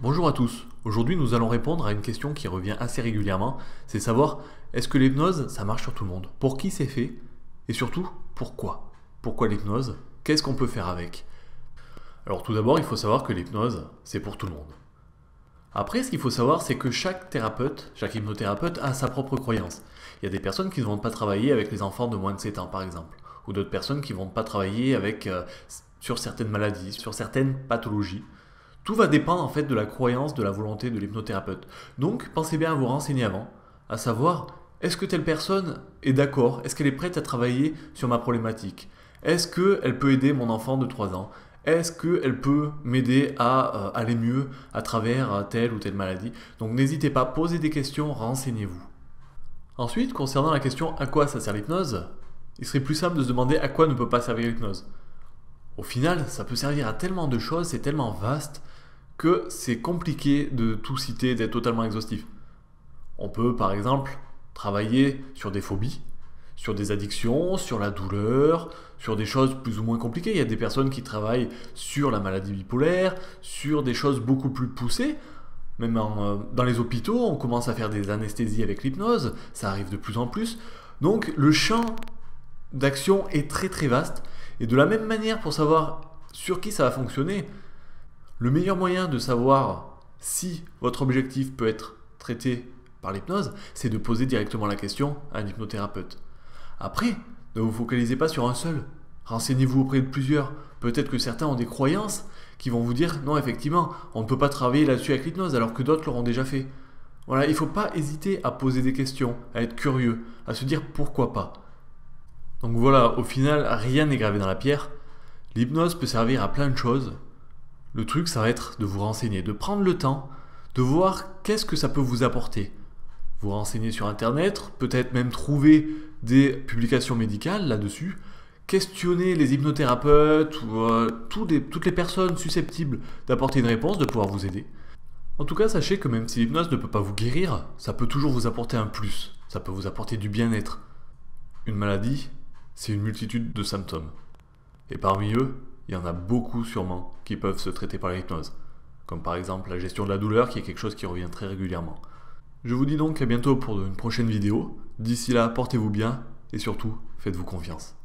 Bonjour à tous, aujourd'hui nous allons répondre à une question qui revient assez régulièrement, c'est savoir est-ce que l'hypnose ça marche sur tout le monde? Pour qui c'est fait? Et surtout, pourquoi? Pourquoi l'hypnose? Qu'est-ce qu'on peut faire avec? Alors tout d'abord, il faut savoir que l'hypnose, c'est pour tout le monde. Après, ce qu'il faut savoir, c'est que chaque thérapeute, chaque hypnothérapeute a sa propre croyance. Il y a des personnes qui ne vont pas travailler avec les enfants de moins de 7 ans par exemple, ou d'autres personnes qui ne vont pas travailler sur certaines maladies, sur certaines pathologies. Tout va dépendre en fait de la croyance, de la volonté de l'hypnothérapeute. Donc pensez bien à vous renseigner avant, à savoir est-ce que telle personne est d'accord, est-ce qu'elle est prête à travailler sur ma problématique, est-ce qu'elle peut aider mon enfant de 3 ans, est-ce qu'elle peut m'aider à aller mieux à travers telle ou telle maladie. Donc n'hésitez pas, posez des questions, renseignez-vous. Ensuite, concernant la question à quoi ça sert l'hypnose, il serait plus simple de se demander à quoi ne peut pas servir l'hypnose. Au final, ça peut servir à tellement de choses, c'est tellement vaste que c'est compliqué de tout citer, d'être totalement exhaustif. On peut par exemple travailler sur des phobies, sur des addictions, sur la douleur, sur des choses plus ou moins compliquées. Il y a des personnes qui travaillent sur la maladie bipolaire, sur des choses beaucoup plus poussées. Même dans les hôpitaux, on commence à faire des anesthésies avec l'hypnose, ça arrive de plus en plus. Donc le champ d'action est très très vaste. Et de la même manière, pour savoir sur qui ça va fonctionner, le meilleur moyen de savoir si votre objectif peut être traité par l'hypnose, c'est de poser directement la question à un hypnothérapeute. Après, ne vous focalisez pas sur un seul. Renseignez-vous auprès de plusieurs. Peut-être que certains ont des croyances qui vont vous dire non, effectivement, on ne peut pas travailler là-dessus avec l'hypnose alors que d'autres l'auront déjà fait. Voilà, il ne faut pas hésiter à poser des questions, à être curieux, à se dire pourquoi pas. Donc voilà, au final, rien n'est gravé dans la pierre. L'hypnose peut servir à plein de choses. Le truc, ça va être de vous renseigner, de prendre le temps, de voir qu'est-ce que ça peut vous apporter. Vous renseigner sur Internet, peut-être même trouver des publications médicales là-dessus, questionner les hypnothérapeutes ou toutes les personnes susceptibles d'apporter une réponse, de pouvoir vous aider. En tout cas, sachez que même si l'hypnose ne peut pas vous guérir, ça peut toujours vous apporter un plus, ça peut vous apporter du bien-être. Une maladie, c'est une multitude de symptômes. Et parmi eux, il y en a beaucoup sûrement qui peuvent se traiter par l'hypnose, comme par exemple la gestion de la douleur qui est quelque chose qui revient très régulièrement. Je vous dis donc à bientôt pour une prochaine vidéo. D'ici là, portez-vous bien et surtout, faites-vous confiance.